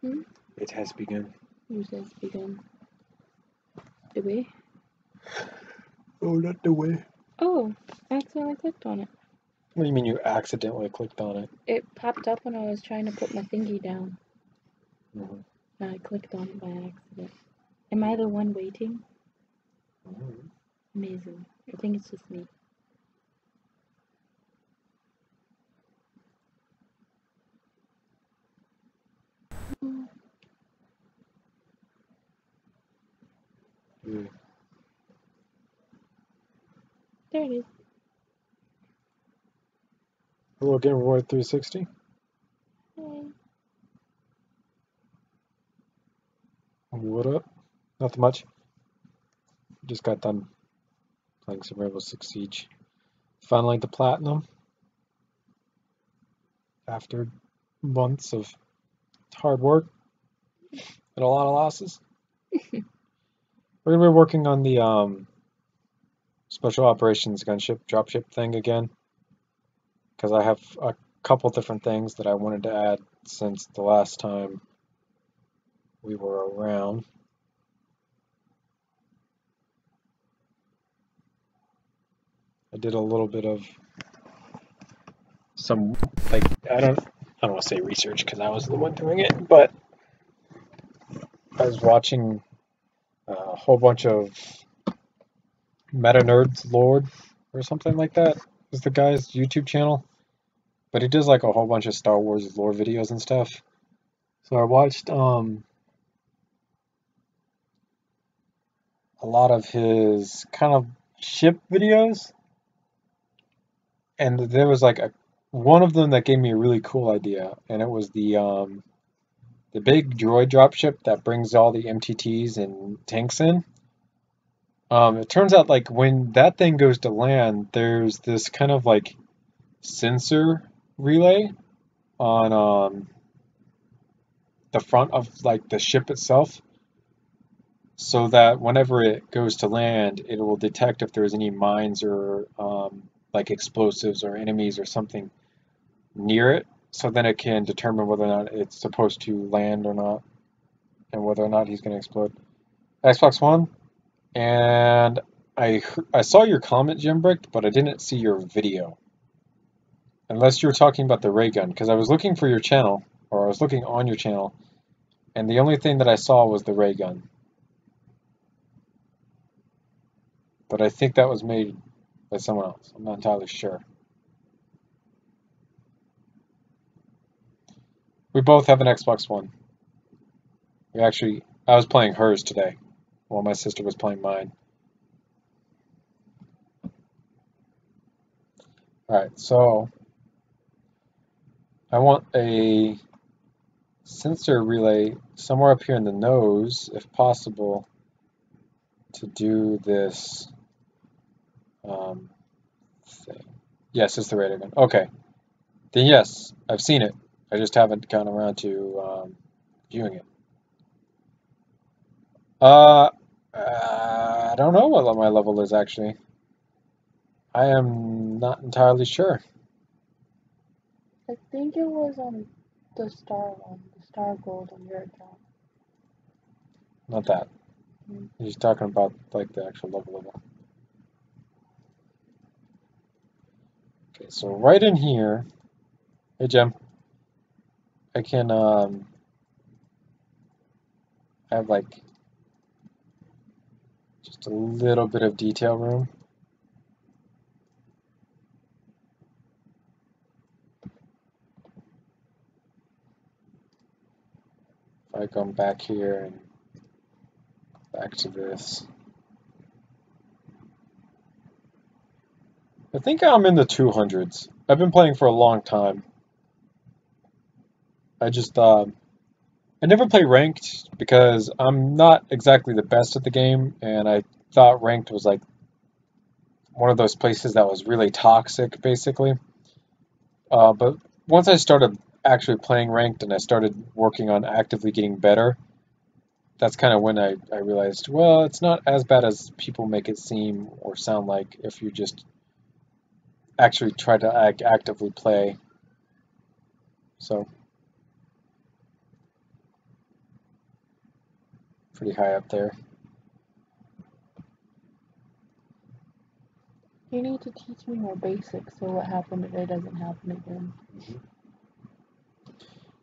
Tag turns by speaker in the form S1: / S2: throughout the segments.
S1: Hmm?
S2: It has begun.
S1: Who says begun? The way?
S2: Oh, not the way.
S1: Oh, I accidentally clicked on it.
S2: What do you mean you accidentally clicked on it?
S1: It popped up when I was trying to put my thingy down.
S2: Mhm.
S1: And I clicked on it by accident. Am I the one waiting?
S2: Mhm.
S1: Amazing. I think it's just me.
S2: Mm.
S1: There it is.
S2: Hello, Game Boy 360.
S1: Hey.
S2: What up? Nothing much. Just got done playing some Rainbow Six Siege. Finally the platinum after months of hard work and a lot of losses. We're gonna be working on the special operations gunship dropship thing again because I have a couple different things that I wanted to add since the last time we were around. I did a little bit of some I don't want to say research because I was the one doing it, but I was watching a whole bunch of Meta Nerds Lord or something like that is the guy's YouTube channel. But he does like a whole bunch of Star Wars lore videos and stuff. So I watched a lot of his kind of ship videos, and there was like one of them that gave me a really cool idea, and it was the big droid dropship that brings all the MTTs and tanks in. It turns out like when that thing goes to land, there's this kind of like sensor relay on the front of like the ship itself, so that whenever it goes to land, it will detect if there's any mines or like explosives or enemies or something near it. So then it can determine whether or not it's supposed to land or not, and whether or not he's going to explode. Xbox One, and I saw your comment, Jim Brick, but I didn't see your video. Unless you were talking about the ray gun, because I was looking for your channel, or I was looking on your channel, and the only thing that I saw was the ray gun. But I think that was made by someone else. I'm not entirely sure. We both have an Xbox One. I was playing hers today, while my sister was playing mine. Alright, so I want a sensor relay somewhere up here in the nose, if possible, to do this thing. Yes, it's the radar gun. Okay. Then yes, I've seen it. I just haven't gotten around to viewing it. I don't know what my level is actually. I am not entirely sure.
S1: I think it was on the star one, the star gold on your account.
S2: Not that.
S1: Hmm.
S2: He's talking about like the actual level. Okay, so right in here, hey Jim, I can have like just a little bit of detail room. If I come back here and back to this. I think I'm in the 200s. I've been playing for a long time. I just I never play ranked because I'm not exactly the best at the game, and I thought ranked was like one of those places that was really toxic, basically. But once I started actually playing ranked and I started working on actively getting better, that's kind of when I realized, well, it's not as bad as people make it seem or sound like if you just actually try to actively play. So pretty high up there.
S1: You need to teach me more basics so what happened today doesn't happen again.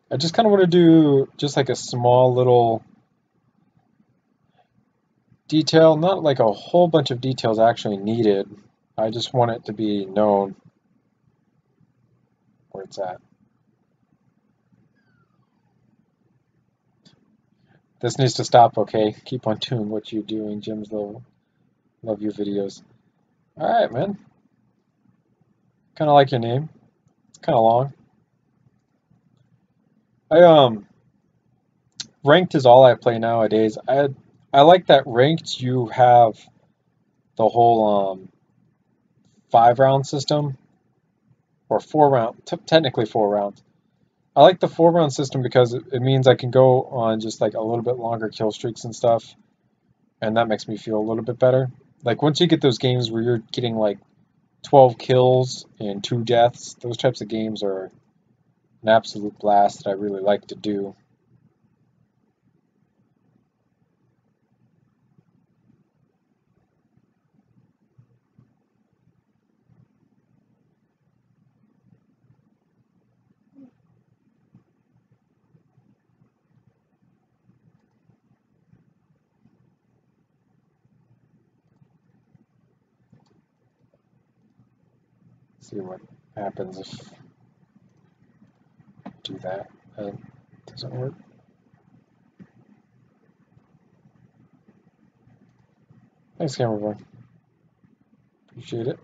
S2: I just kind of want to do just like a small little detail, not like a whole bunch of details actually needed. I just want it to be known where it's at. This needs to stop, okay? Keep on doing what you're doing, Jim's Love your videos. Alright, man. Kinda like your name. It's kinda long. Ranked is all I play nowadays. I like that ranked you have the whole 5-round system. Or 4-round, technically 4 rounds. I like the 4-round system because it means I can go on just like a little bit longer kill streaks and stuff, and that makes me feel a little bit better. Like once you get those games where you're getting like 12 kills and 2 deaths, those types of games are an absolute blast that I really like to do. See what happens if I do that. That doesn't work. Thanks, camera boy. Appreciate it.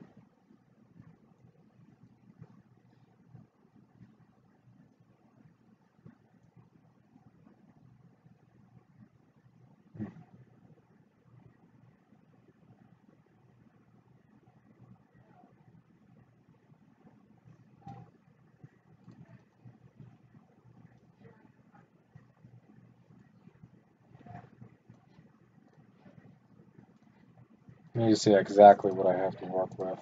S2: I need to see exactly what I have to work with.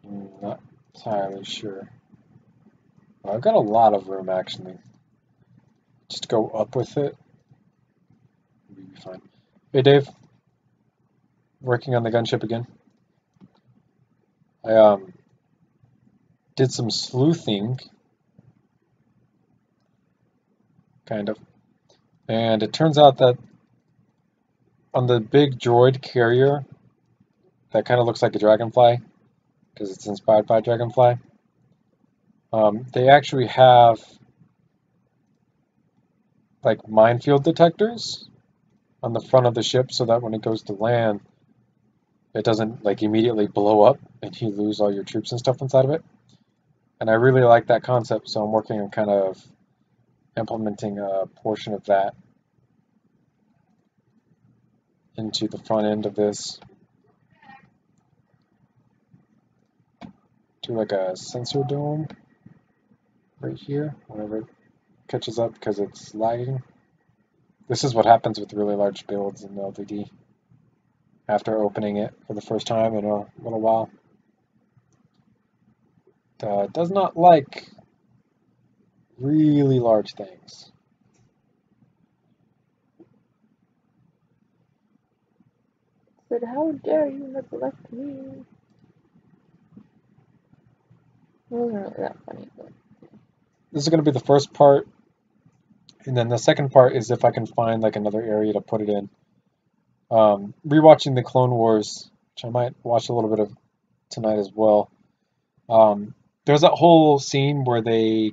S2: I'm not entirely sure. Well, I've got a lot of room actually. Just go up with it. We'll be fine. Hey Dave, working on the gunship again. I did some sleuthing, kind of, and it turns out that on the big droid carrier that kind of looks like a dragonfly because it's inspired by a dragonfly, they actually have like minefield detectors on the front of the ship so that when it goes to land, it doesn't like immediately blow up and you lose all your troops and stuff inside of it. And I really like that concept, so I'm working on kind of implementing a portion of that into the front end of this. Do like a sensor dome right here whenever it catches up because it's lagging. This is what happens with really large builds in LDD after opening it for the first time in a little while. It does not like really large things.
S1: Said, how dare you neglect me? It wasn't really that funny, but
S2: This is going to be the first part, and then the second part is if I can find like another area to put it in. Rewatching the Clone Wars, which I might watch a little bit of tonight as well. There's that whole scene where they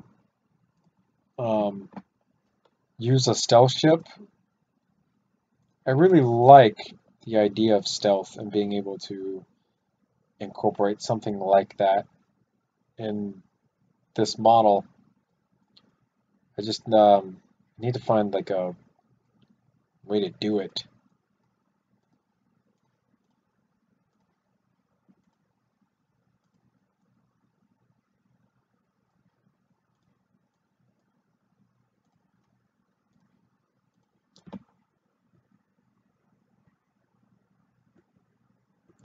S2: use a stealth ship. I really like the idea of stealth and being able to incorporate something like that in this model. I just need to find like a way to do it.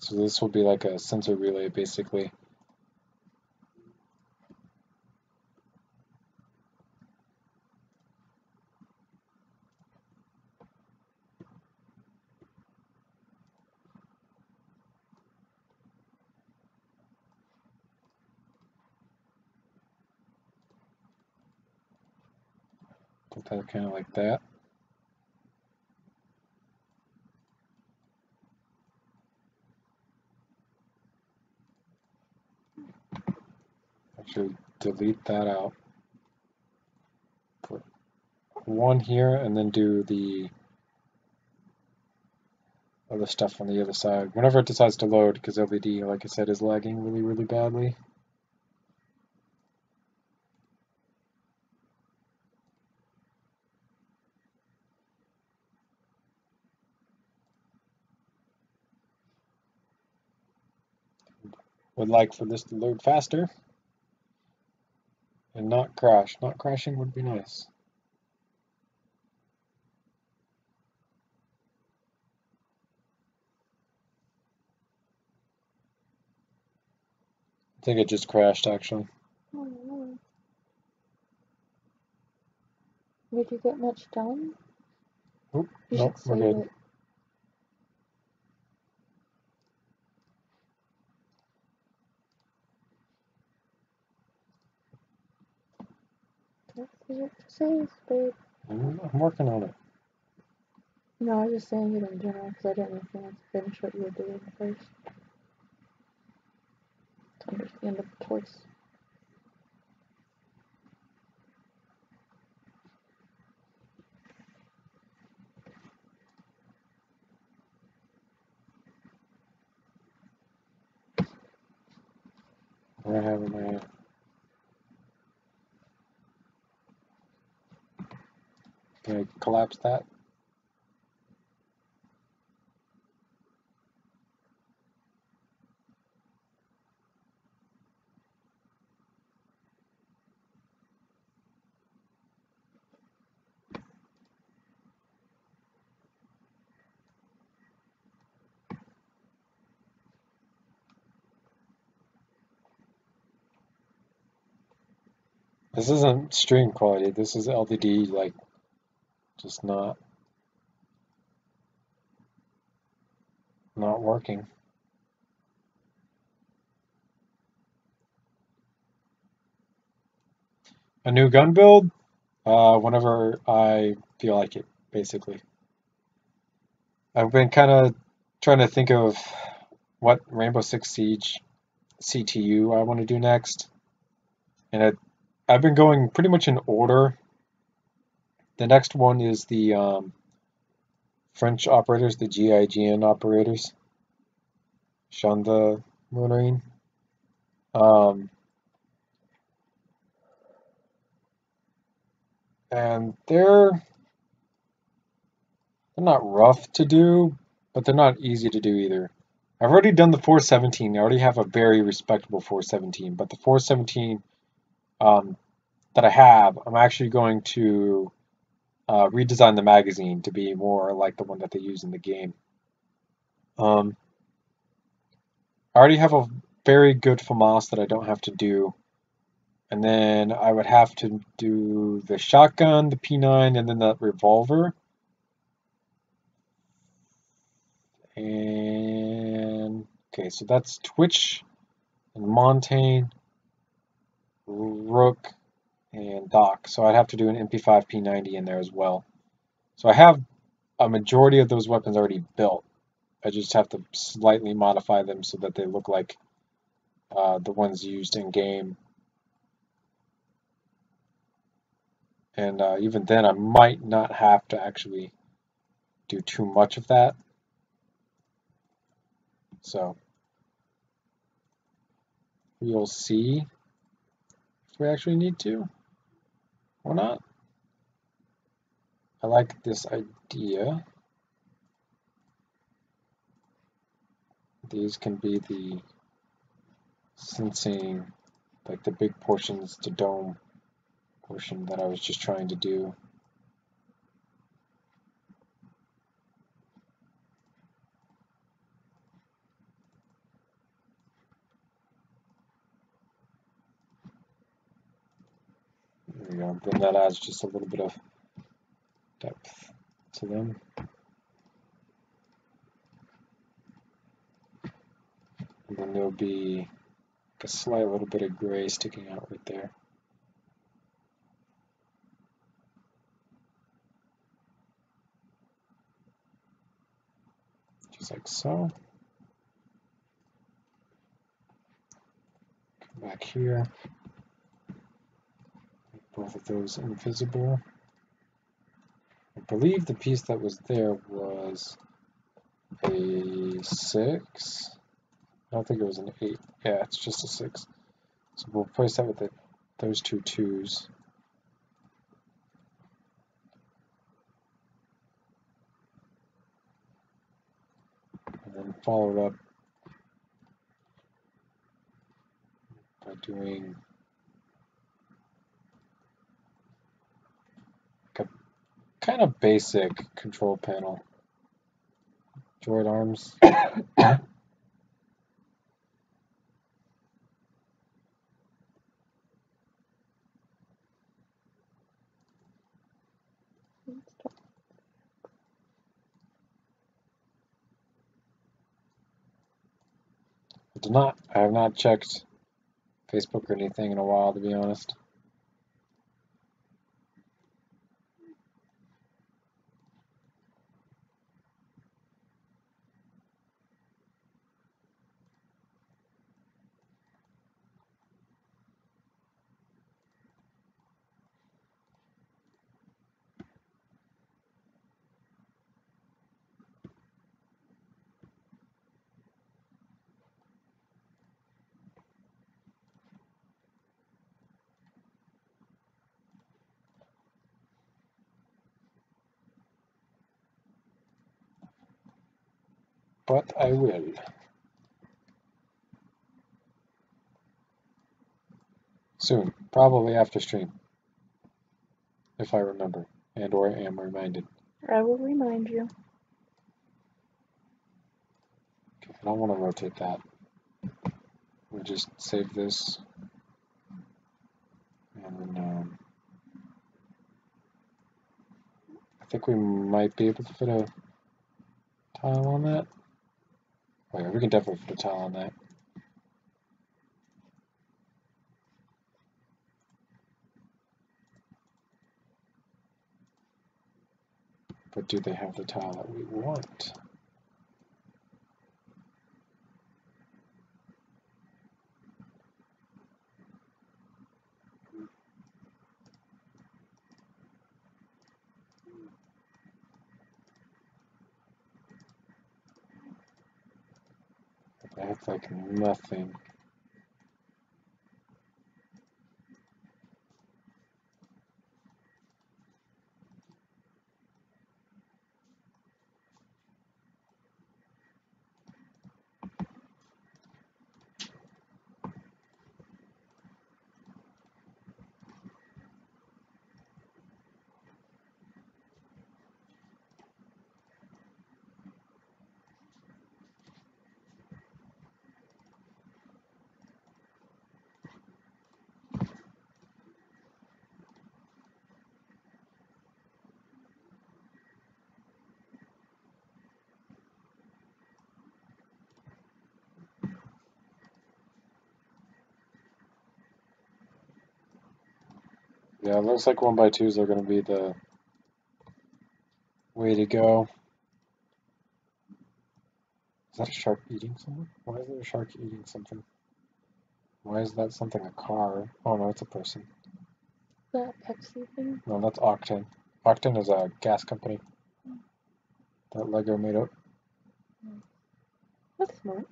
S2: So this will be like a sensor relay basically. Put that kind of like that. Actually, delete that out. Put one here, and then do the other stuff on the other side. Whenever it decides to load, because LVD, like I said, is lagging really, really badly. Would like for this to load faster and not crash. Not crashing would be nice. I think it just crashed actually.
S1: Oh, no. Did you get much done?
S2: Oop,
S1: You
S2: nope,
S1: should
S2: we're
S1: save
S2: good.
S1: it. Don't forget to save, babe.
S2: I'm working on it.
S1: No, I was just saying it in general because I didn't really want to finish what you were doing first. To understand the choice.
S2: We're having a Can I collapse that? This isn't stream quality. This is LVD, like, just not working. A new gun build? Whenever I feel like it, basically. I've been kind of trying to think of what Rainbow Six Siege CTU I want to do next. And I've been going pretty much in order. The next one is the French operators, the GIGN operators. Shonda Marine. And they're not rough to do, but they're not easy to do either. I've already done the 417. I already have a very respectable 417, but the 417 that I have, I'm actually going to redesign the magazine to be more like the one that they use in the game. I already have a very good FAMAS that I don't have to do. And then I would have to do the shotgun, the P9, and then that revolver. And okay, so that's Twitch and Montaigne, Rook, and Doc. So I'd have to do an MP5 P90 in there as well. So I have a majority of those weapons already built. I just have to slightly modify them so that they look like the ones used in game. And even then, I might not have to actually do too much of that. So we'll see if we actually need to or not. I like this idea. These can be the sensing, like the big portions to dome portion that I was just trying to do. There we go. Then that adds just a little bit of depth to them. And then there'll be a slight little bit of gray sticking out right there. just like so. Come back here. Make both of those invisible. I believe the piece that was there was a 6. I don't think it was an 8. Yeah, it's just a 6. So we'll replace that with those two 2s. And then follow it up by doing like a kind of basic control panel. Droid arms. I have not checked Facebook or anything in a while, to be honest. But I will. Soon, probably after stream, if I remember and or am reminded.
S1: I will remind you.
S2: Okay, I don't want to rotate that. We'll just save this. And then I think we might be able to fit a tile on that. Oh yeah, we can definitely fit a tile on that. But do they have the tile that we want? They have like nothing. Yeah, it looks like 1x2s are going to be the way to go. Is that a shark eating something? Why is there a shark eating something? Why is that something a car? Oh no, it's a person.
S1: That Pepsi thing?
S2: No, that's Octane. Octane is a gas company that Lego made up.
S1: That's smart.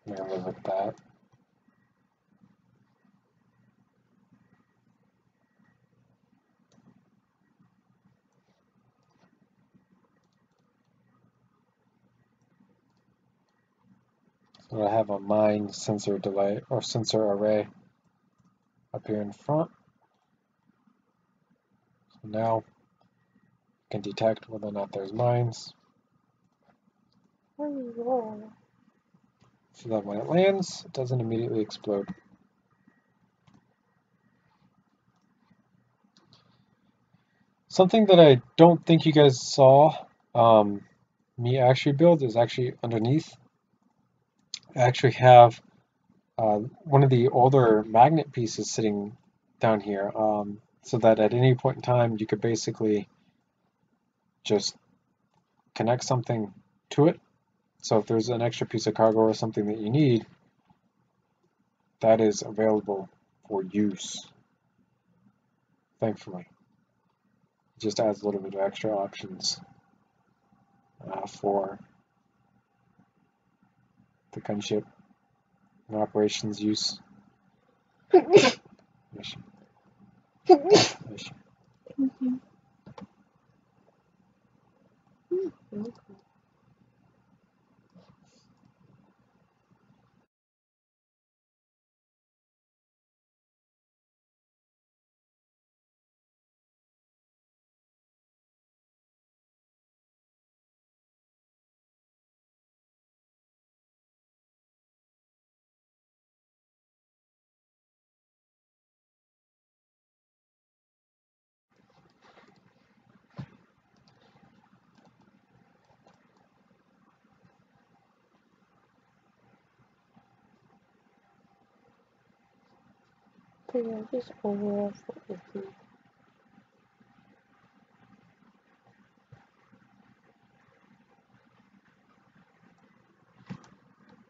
S2: I'm gonna live with that. So I have a mine sensor delay or sensor array up here in front. So now you can detect whether or not there's mines.
S1: Oh,
S2: So that when it lands, it doesn't immediately explode. Something that I don't think you guys saw me actually build is actually underneath. I actually have one of the older magnet pieces sitting down here, so that at any point in time you could basically just connect something to it. So if there's an extra piece of cargo or something that you need, that is available for use, thankfully. It just adds a little bit of extra options for the gunship and operations use.
S1: So yeah, just overall for the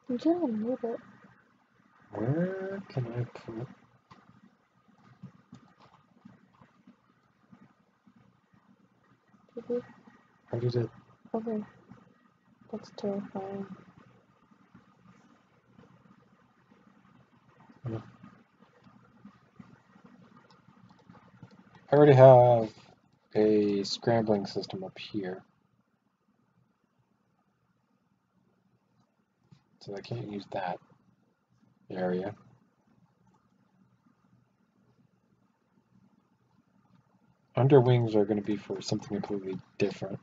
S1: you didn't need it.
S2: Where can I put?
S1: Did you?
S2: How did it?
S1: Okay, that's terrifying.
S2: I already have a scrambling system up here, so I can't use that area. Underwings are going to be for something completely different.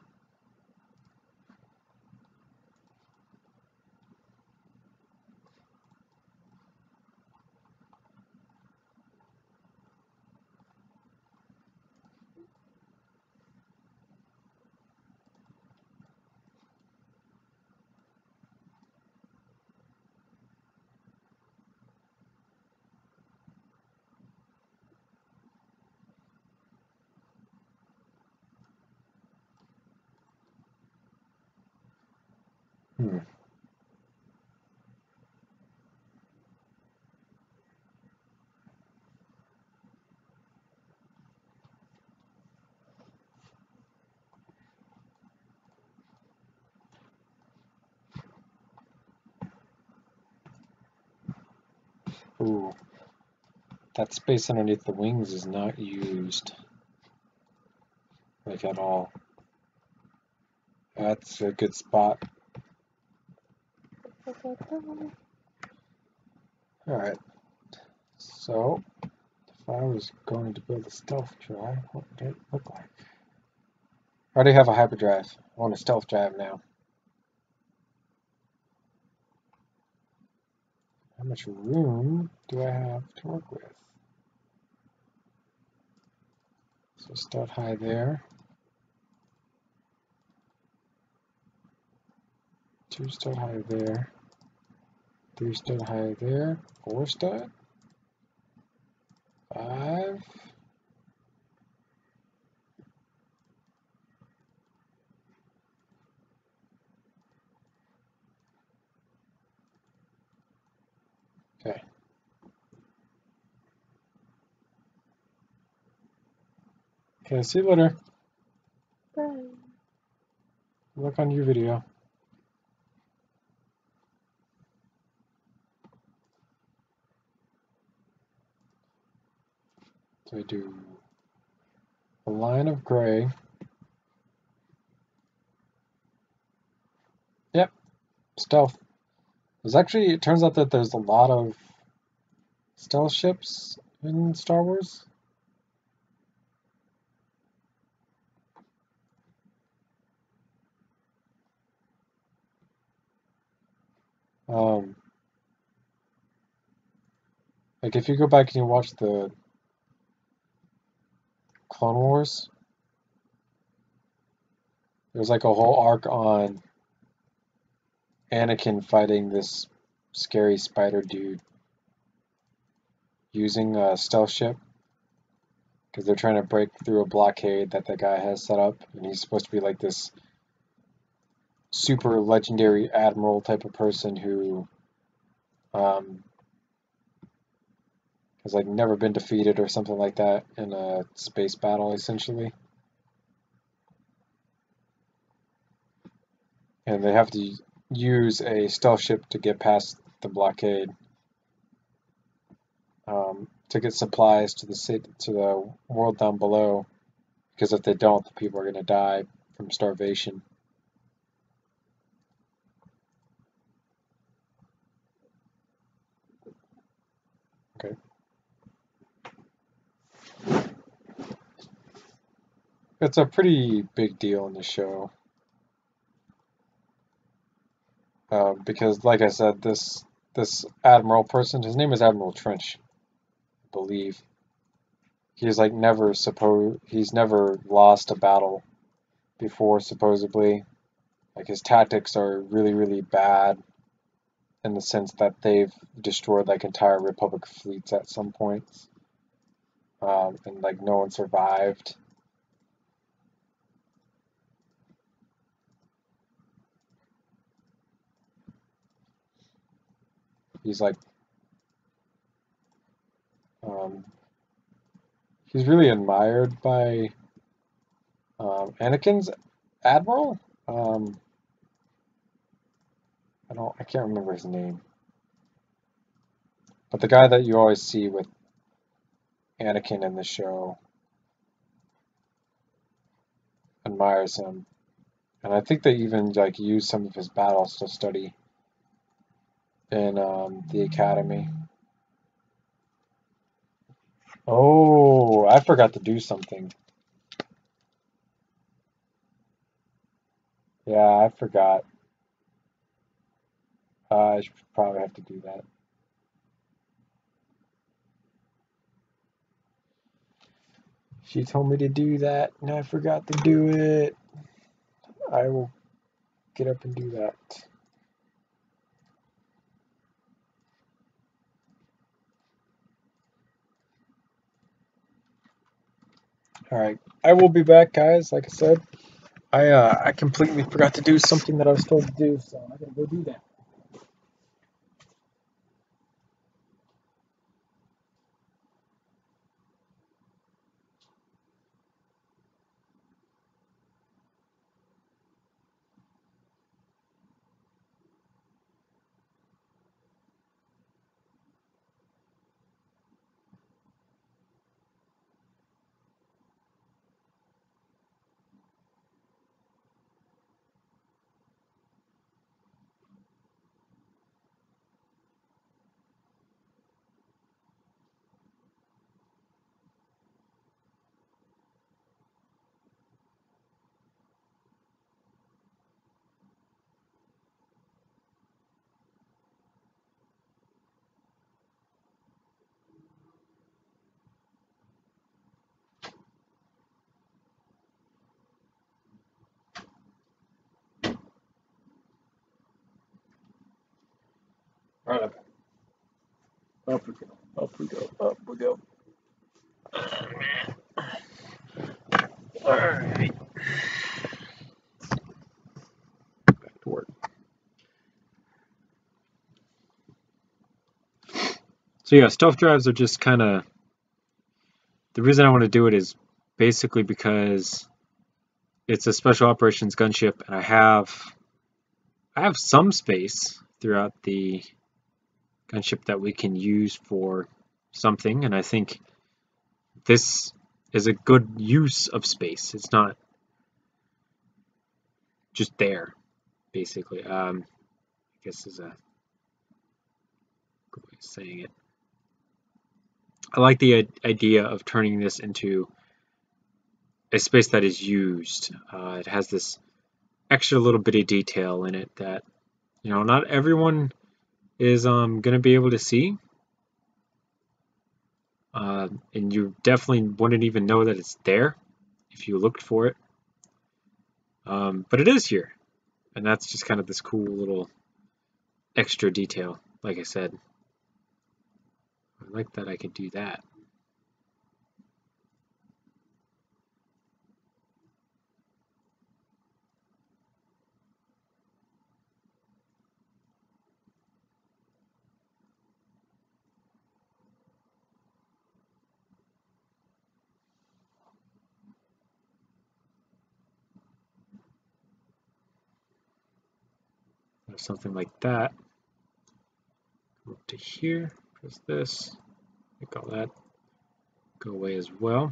S2: Hmm. Ooh, that space underneath the wings is not used, like, at all. That's a good spot. Alright, so if I was going to build a stealth drive, what would it look like? I already have a hyperdrive. I want a stealth drive now. How much room do I have to work with? So start high there. 2 stud high there. 3 stud high there. 4 stud. 5. Okay. Okay, see you later.
S1: Bye.
S2: Look on your video. So I do a line of gray. Yep, stealth. It turns out that there's a lot of stealth ships in Star Wars. Um, like if you go back and you watch the Clone Wars, there's like a whole arc on Anakin fighting this scary spider dude using a stealth ship because they're trying to break through a blockade that the guy has set up, and he's supposed to be like this super legendary admiral type of person who um, has like never been defeated or something like that in a space battle, essentially. And they have to use a stealth ship to get past the blockade, to get supplies to the world down below. Because if they don't, the people are going to die from starvation. Okay. It's a pretty big deal in the show. Because, like I said, this admiral person, his name is Admiral Trench, I believe. He's like he's never lost a battle before, supposedly. Like his tactics are really, really bad in the sense that they've destroyed like entire Republic fleets at some points, and like no one survived. He's like, um, he's really admired by Anakin's admiral. Um, I can't remember his name, but the guy that you always see with Anakin in the show admires him, and I think they even like use some of his battles to study in the academy. Oh, I forgot to do something. Yeah, I forgot. I should probably have to do that. She told me to do that, and I forgot to do it. I will get up and do that. All right, I will be back, guys. Like I said, I completely forgot to do something that I was told to do, so I gotta go do that. All right, up we go, up we go, up we go. All right, back to work. So yeah, stealth drives are just kind of the reason I want to do it is basically because it's a special operations gunship, and I have some space throughout the gunship that we can use for something, and I think this is a good use of space. It's not just there, basically. I guess is a good way of saying it. I like the idea of turning this into a space that is used. It has this extra little bit of detail in it that, you know, not everyone is going to be able to see. And you definitely wouldn't even know that it's there if you looked for it. But it is here. And that's just kind of this cool little extra detail. Like I said, I like that I could do that. Or something like that. Go up to here, press this, make all that go away as well.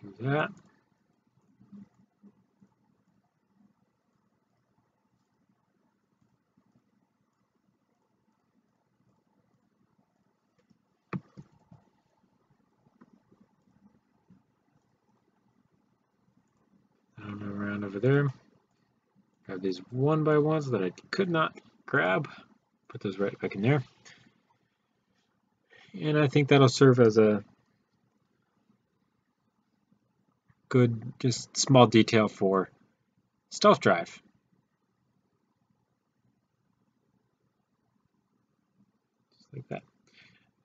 S2: Do that. Around over there. Grab these one by ones that I could not grab. Put those right back in there. And I think that'll serve as a good, just small detail for stealth drive. Just like that.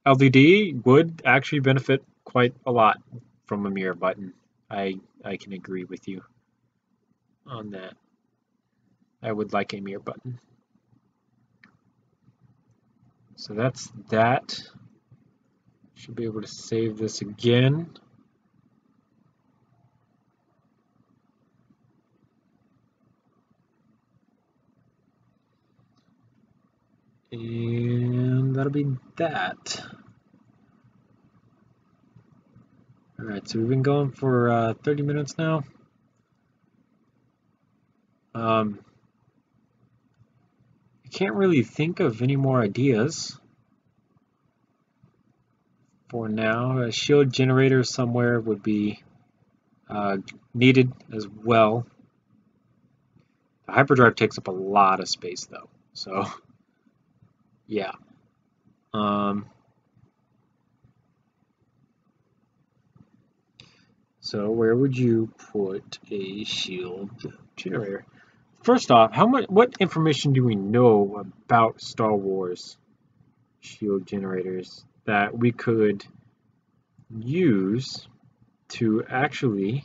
S2: LDD would actually benefit quite a lot from a mirror button. I can agree with you on that. I would like a mirror button. So that's that. Should be able to save this again. And that'll be that. Alright, so we've been going for 30 minutes now. I can't really think of any more ideas for now. A shield generator somewhere would be needed as well. The hyperdrive takes up a lot of space though, so yeah. So where would you put a shield generator? First off, what information do we know about Star Wars shield generators that we could use to actually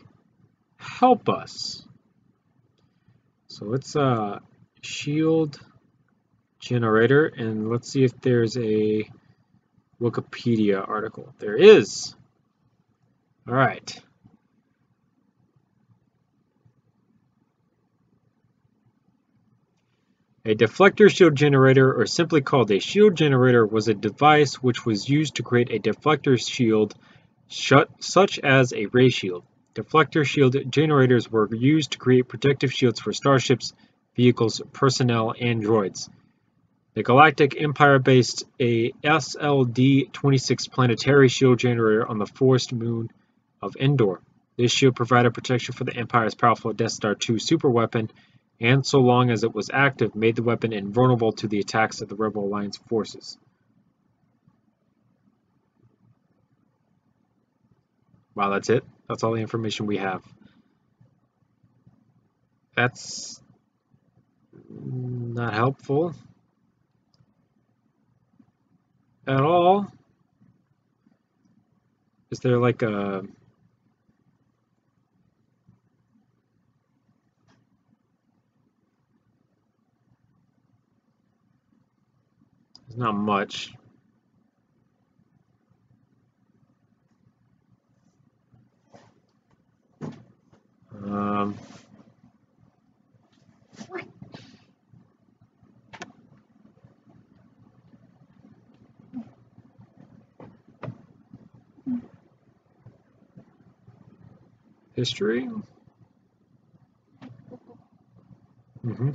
S2: help us? So let's shield generator, and let's see if there's a Wikipedia article. There is. All right. A deflector shield generator, or simply called a shield generator, was a device which was used to create a deflector shield such as a ray shield. Deflector shield generators were used to create protective shields for starships, vehicles, personnel, and droids. The Galactic Empire based a SLD-26 planetary shield generator on the forest moon of Endor. This shield provided protection for the Empire's powerful Death Star II superweapon, and so long as it was active, made the weapon invulnerable to the attacks of the Rebel Alliance forces. Wow, that's it? That's all the information we have. That's not helpful at all. Is there like a... There's not much. History? Mm-hmm.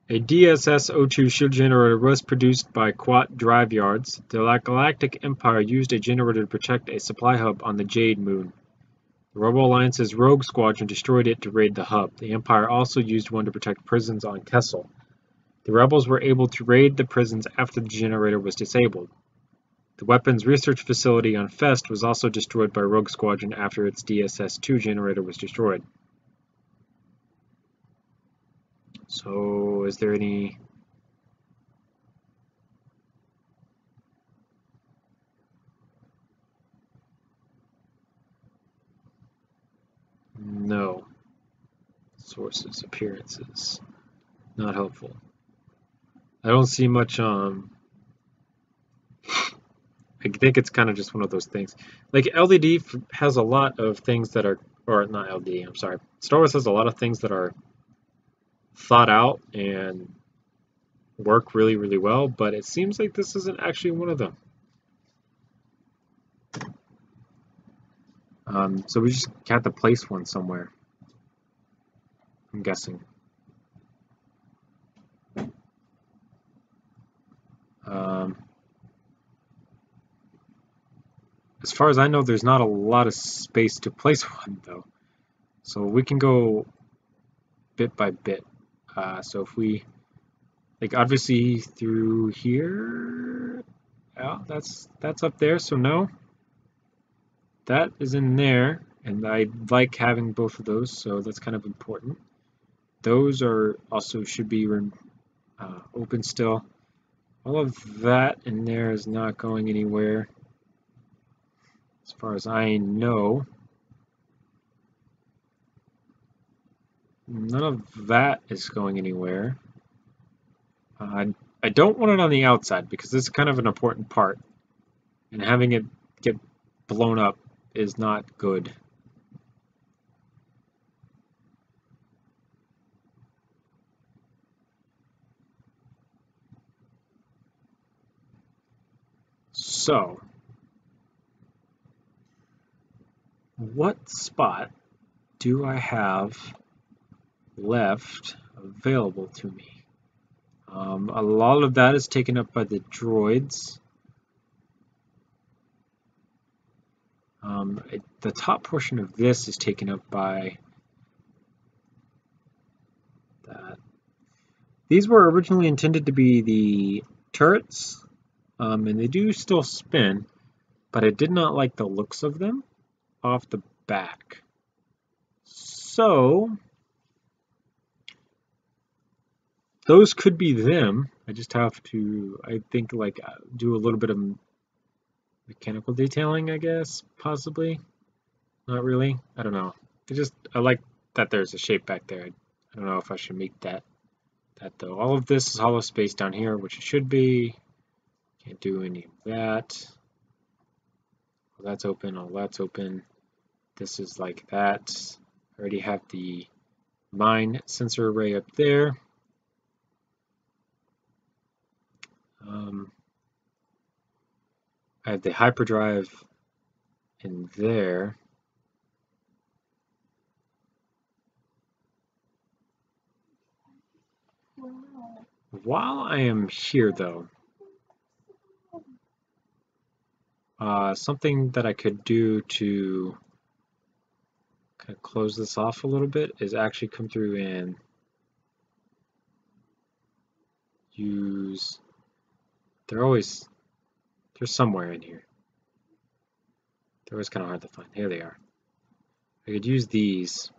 S2: A DSS-02 shield generator was produced by Quat Drive Yards. The Galactic Empire used a generator to protect a supply hub on the Jade Moon. The Rebel Alliance's Rogue Squadron destroyed it to raid the hub. The Empire also used one to protect prisons on Kessel. The rebels were able to raid the prisons after the generator was disabled. The weapons research facility on Fest was also destroyed by Rogue Squadron after its DSS-2 generator was destroyed. So, is there any... No. Sources, appearances. Not helpful. I don't see much, I think it's kind of just one of those things. Like, LDD has a lot of things that are... Or, not LDD, I'm sorry. Star Wars has a lot of things that are thought out and work really, really well, but it seems like this isn't actually one of them. So we just have to place one somewhere, I'm guessing. As far as I know, there's not a lot of space to place one, though. So we can go bit by bit. So if we, like, obviously through here, yeah, that's up there, so no. That is in there, and I like having both of those, so that's kind of important. Those are also should be open still. All of that in there is not going anywhere, as far as I know. None of that is going anywhere. I don't want it on the outside because this is kind of an important part, and having it get blown up is not good. So, what spot do I have left available to me? A lot of that is taken up by the droids. The top portion of this is taken up by that. These were originally intended to be the turrets, and they do still spin, but I did not like the looks of them off the back. So, those could be them. I just have to, I think, like, do a little bit of mechanical detailing, I guess, possibly. Not really. I don't know. I like that there's a shape back there. I don't know if I should make that though. All of this is hollow space down here, which it should be. Can't do any of that. All that's open. All that's open. This is like that. I already have the mine sensor array up there. I have the hyperdrive in there.
S1: Wow.
S2: While I am here, though, something that I could do to kind of close this off a little bit is actually come through and use... They're somewhere in here. They're always kind of hard to find. Here they are. I could use these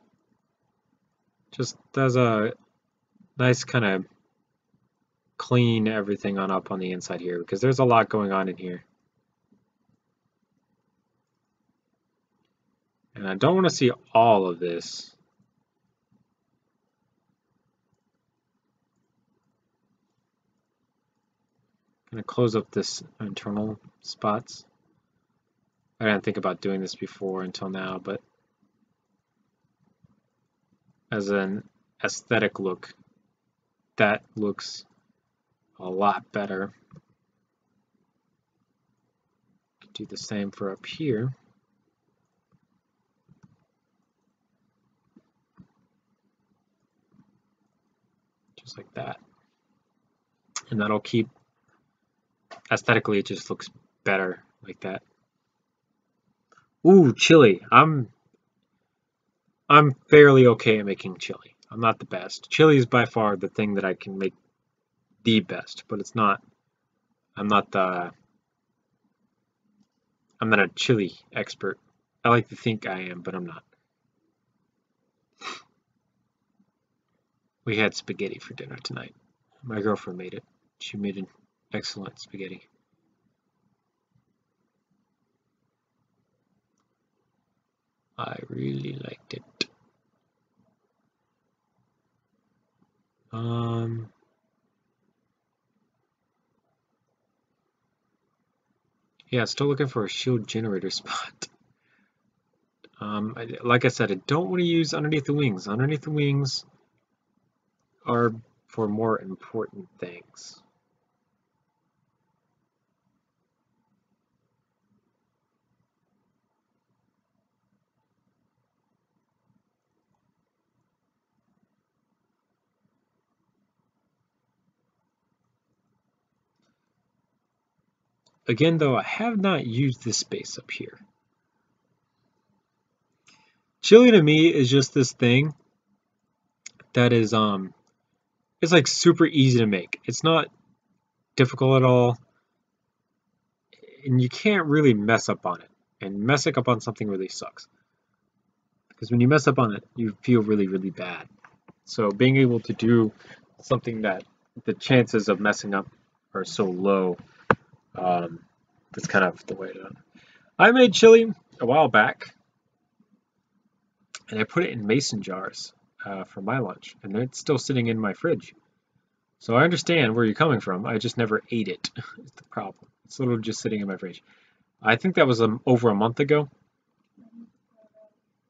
S2: just as a nice kind of clean everything on up on the inside here, because there's a lot going on in here. And I don't want to see all of this. I'm going to close up this internal spots. I didn't think about doing this before until now, but as an aesthetic look, that looks a lot better. Do the same for up here. Just like that. And that'll keep, aesthetically it just looks better like that. Ooh, chili. I'm fairly okay at making chili. I'm not the best. Chili is by far the thing that I can make the best, but it's not. I'm not the. I'm not a chili expert. I like to think I am, but I'm not. We had spaghetti for dinner tonight. My girlfriend made it. She made an excellent spaghetti. I really liked it. Um, yeah, still looking for a shield generator spot. Like I said, I don't want to use underneath the wings. Underneath the wings are for more important things. Again, though, I have not used this space up here. Chili to me is just this thing that is it's like super easy to make. It's not difficult at all, and you can't really mess up on it. And messing up on something really sucks. Because when you mess up on it, you feel really, really bad. So being able to do something that the chances of messing up are so low, that's kind of the way to. I made chili a while back, and I put it in mason jars for my lunch, and it's still sitting in my fridge. So I understand where you're coming from. I just never ate it. Is the problem. It's literally just sitting in my fridge. I think that was over a month ago.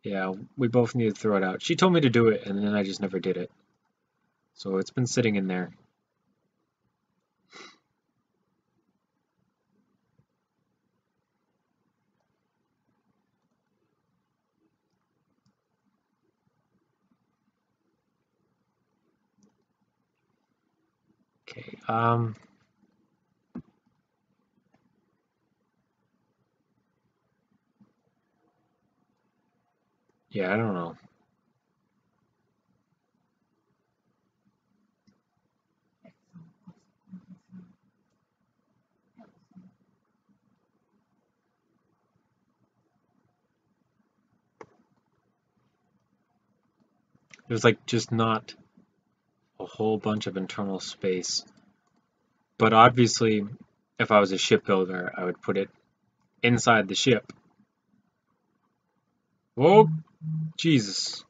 S2: Yeah, we both needed to throw it out. She told me to do it, and then I just never did it. So it's been sitting in there. Okay, yeah, I don't know. There's like just not a whole bunch of internal space. But obviously, if I was a shipbuilder, I would put it inside the ship. Oh, Jesus.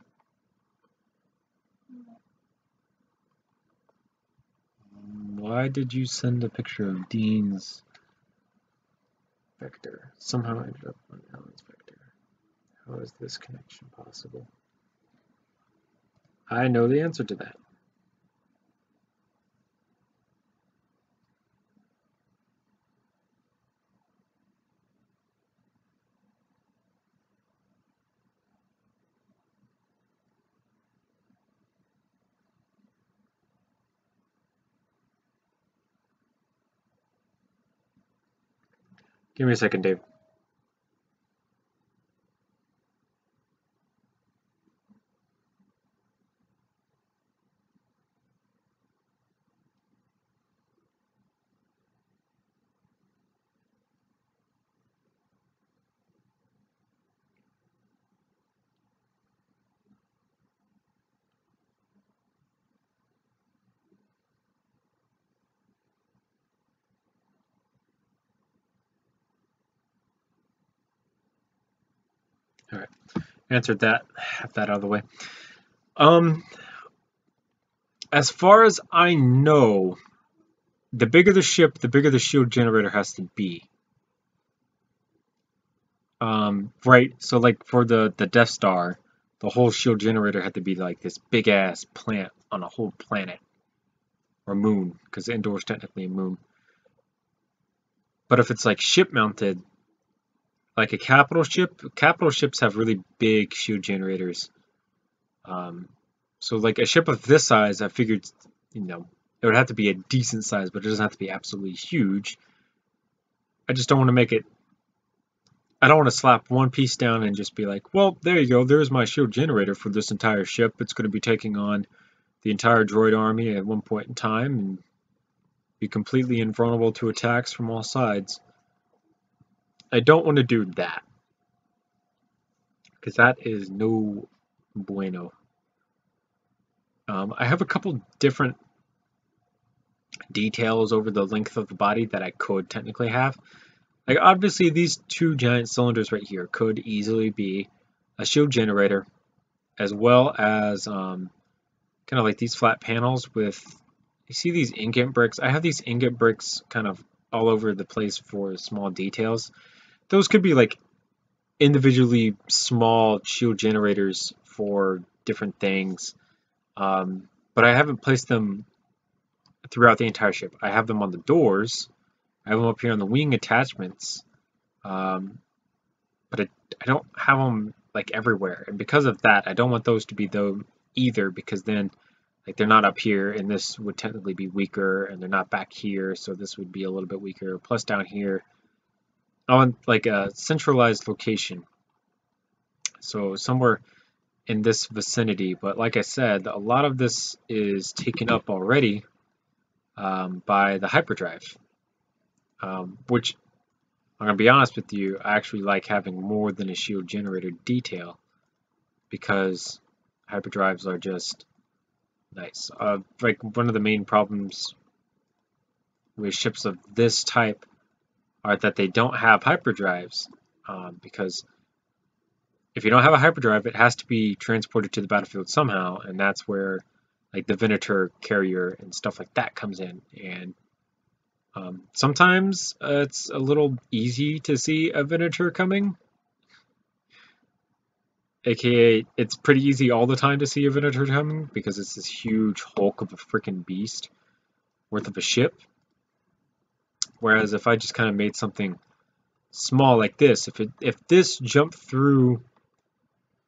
S2: Why did you send a picture of Dean's vector? Somehow I ended up on Alan's vector. How is this connection possible? I know the answer to that. Give me a second, Dave. All right, answered that. Have that out of the way. As far as I know, the bigger the ship, the bigger the shield generator has to be. Right. So like for the Death Star, the whole shield generator had to be like this big ass plant on a whole planet or moon, because Endor is technically a moon. But if it's like ship mounted, like a capital ships have really big shield generators. So like a ship of this size, I figured, it would have to be a decent size, but it doesn't have to be absolutely huge. I just don't want to make it I don't want to slap one piece down and just be like, well, there you go, there's my shield generator for this entire ship. It's going to be taking on the entire droid army at one point in time and be completely invulnerable to attacks from all sides. I don't want to do that, because that is no bueno. I have a couple different details over the length of the body that I could technically have. Like, obviously, these two giant cylinders right here could easily be a shield generator, as well as kind of like these flat panels with, you see these ingot bricks? I have these ingot bricks kind of all over the place for small details. Those could be like individually small shield generators for different things, but I haven't placed them throughout the entire ship. I have them on the doors, I have them up here on the wing attachments, um, but I don't have them like everywhere. And because of that, I don't want those to be though either, because then like they're not up here, and this would technically be weaker, and they're not back here, so this would be a little bit weaker. Plus down here, I want like a centralized location, so somewhere in this vicinity. But like I said, a lot of this is taken up already by the hyperdrive, which I'm going to be honest with you, I actually like having more than a shield generator detail, because hyperdrives are just nice. Like one of the main problems with ships of this type are that they don't have hyperdrives, because if you don't have a hyperdrive, it has to be transported to the battlefield somehow, and that's where like the Venator carrier and stuff like that comes in. And sometimes it's a little easy to see a Venator coming, aka it's pretty easy all the time to see a Venator coming, because it's this huge hulk of a freaking beast worth of a ship. Whereas if I just kind of made something small like this, if this jumped through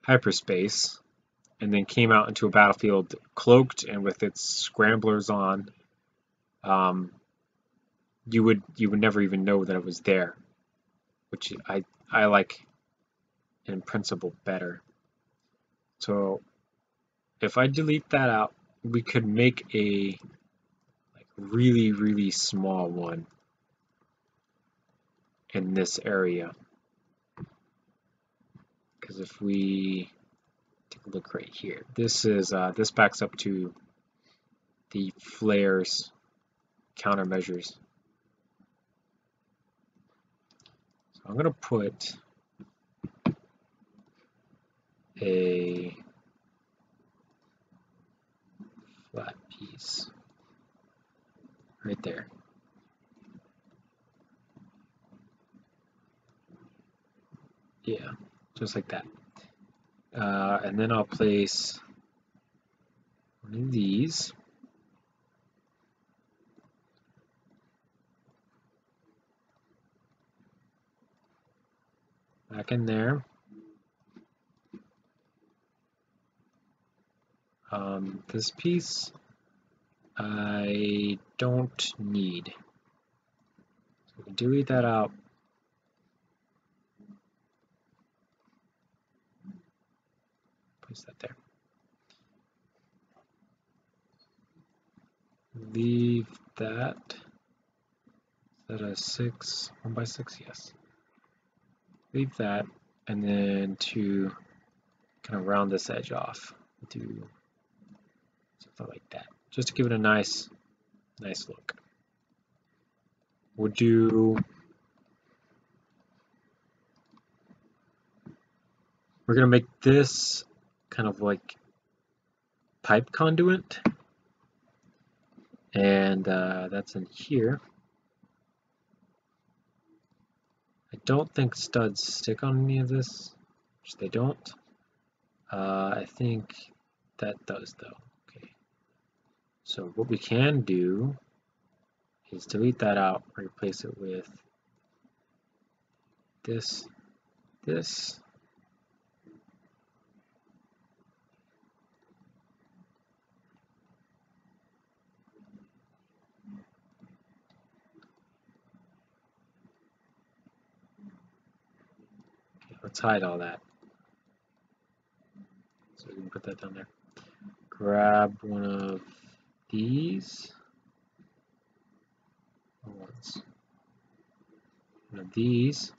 S2: hyperspace and then came out into a battlefield cloaked and with its scramblers on, um, you would never even know that it was there, which I like in principle better. So if I delete that out, we could make a like really small one in this area. Because if we take a look right here, this this backs up to the flares countermeasures. So I'm gonna put a flat piece right there. Yeah, just like that. And then I'll place one of these. Back in there. This piece I don't need. So we can delete that out. Place that there. Leave that. Is that a 6? 1x6? Yes. Leave that, and then to kind of round this edge off, do something like that, just to give it a nice look. We'll do. We're gonna make this kind of like pipe conduit, and that's in here. I don't think studs stick on any of this, which they don't. I think that does though. Okay. So what we can do is delete that out, replace it with this, this, let's hide all that. So we can put that down there. Grab one of these. One of these.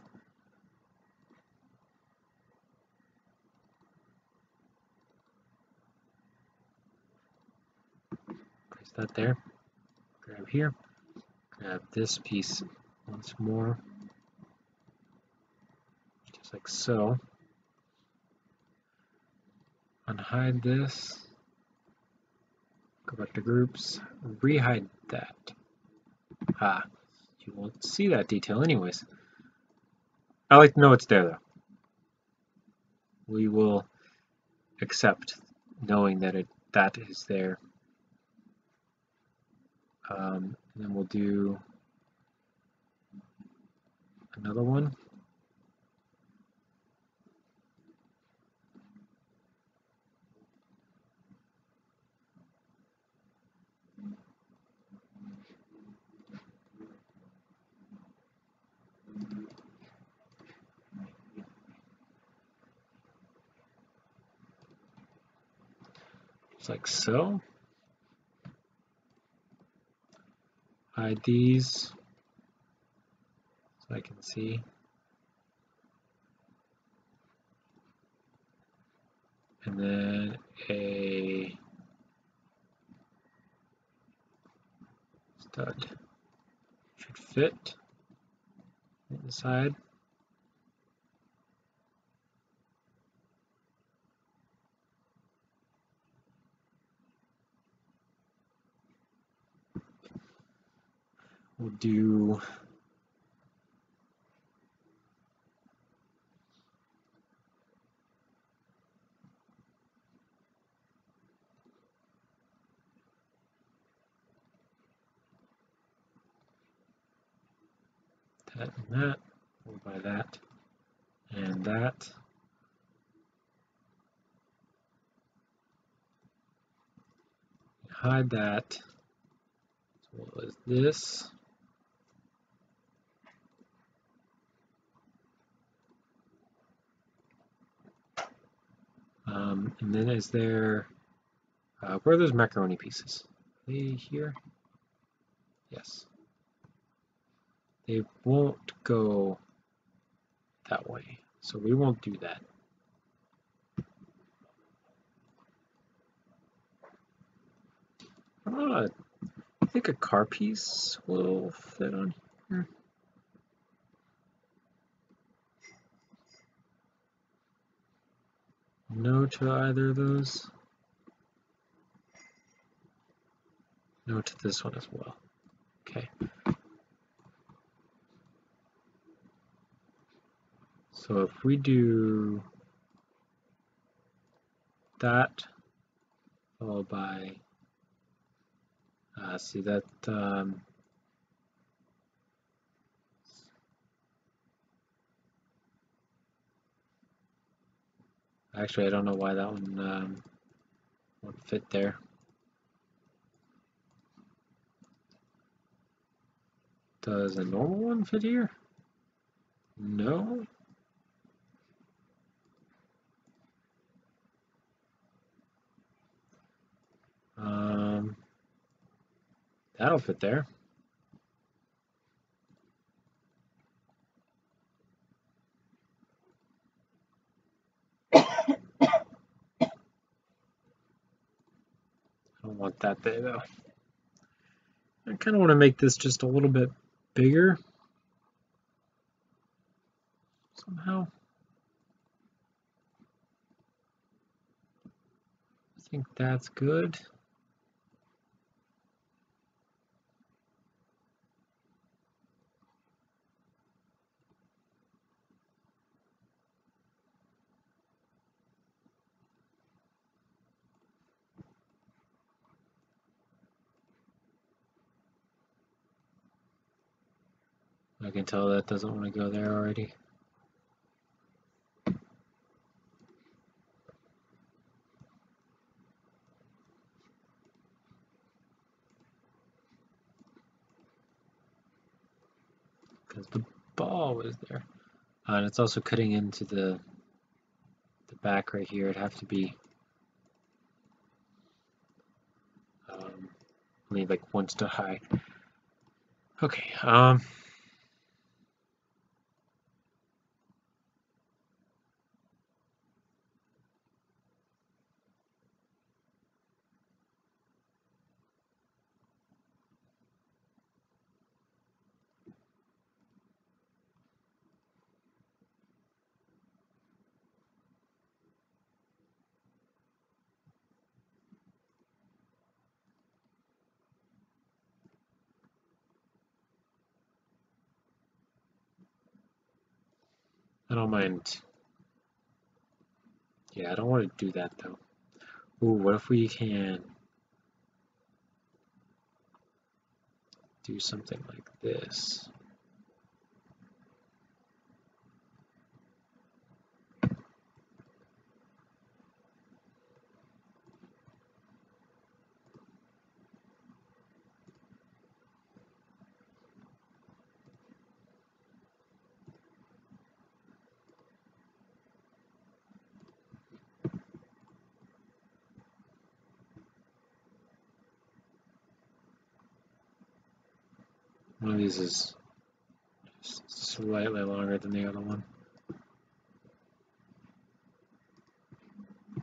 S2: Place that there. Grab here. Grab this piece once more. Just like so. Unhide this. Go back to groups. Rehide that. Ah, you won't see that detail anyways. I like to know it's there though. We will accept knowing that that is there. And then we'll do another one. Just like so. Hide these so I can see. And then a stud should fit inside. We'll do that and that. We'll buy that and that. Hide that. So what was this? And then is there, where are those macaroni pieces? Are they here? Yes. They won't go that way, so we won't do that. I think a car piece will fit on here. No to either of those. No to this one as well. Okay. So if we do that, followed by, see that, actually I don't know why that one won't fit there. Does a normal one fit here? No. That'll fit there. I don't want that there though. I kind of want to make this just a little bit bigger somehow. I think that's good. I can tell that doesn't want to go there already. Because the ball was there. And it's also cutting into the back right here. It'd have to be only like 1 step high. Okay. I don't mind. Yeah, I don't want to do that though. Ooh, what if we can do something like this? One of these is slightly longer than the other one,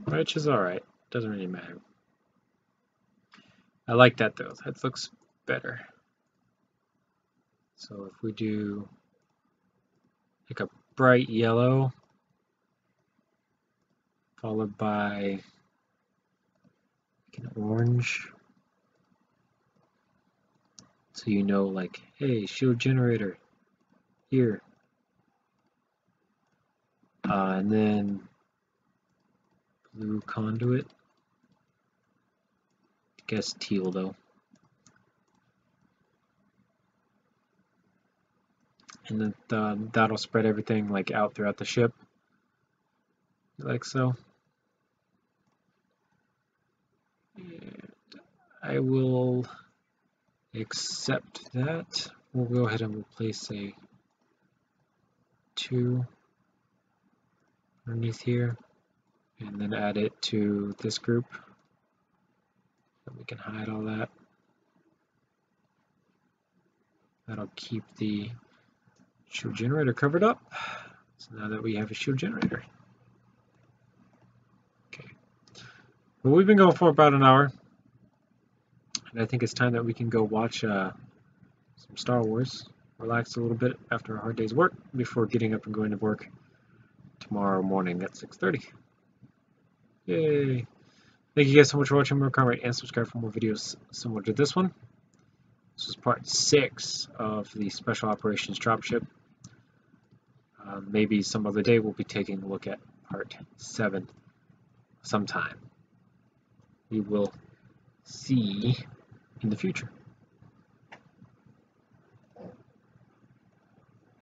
S2: which is alright. Doesn't really matter. I like that though. That looks better. So if we do like a bright yellow followed by like an orange, so you know, like, hey, shield generator here, and then blue conduit. I guess teal though, and then that'll spread everything like out throughout the ship, like so. And I will accept that. We'll go ahead and replace a 2 underneath here, and then add it to this group. So we can hide all that. That'll keep the shield generator covered up. So now that we have a shield generator. Okay. Well, we've been going for about an hour. And I think it's time that we can go watch some Star Wars. Relax a little bit after a hard day's work before getting up and going to work tomorrow morning at 6:30. Yay! Thank you guys so much for watching. Remember, comment, and subscribe for more videos similar to this one. This was part 6 of the Special Operations Dropship. Maybe some other day we'll be taking a look at part 7 sometime. We will see in the future.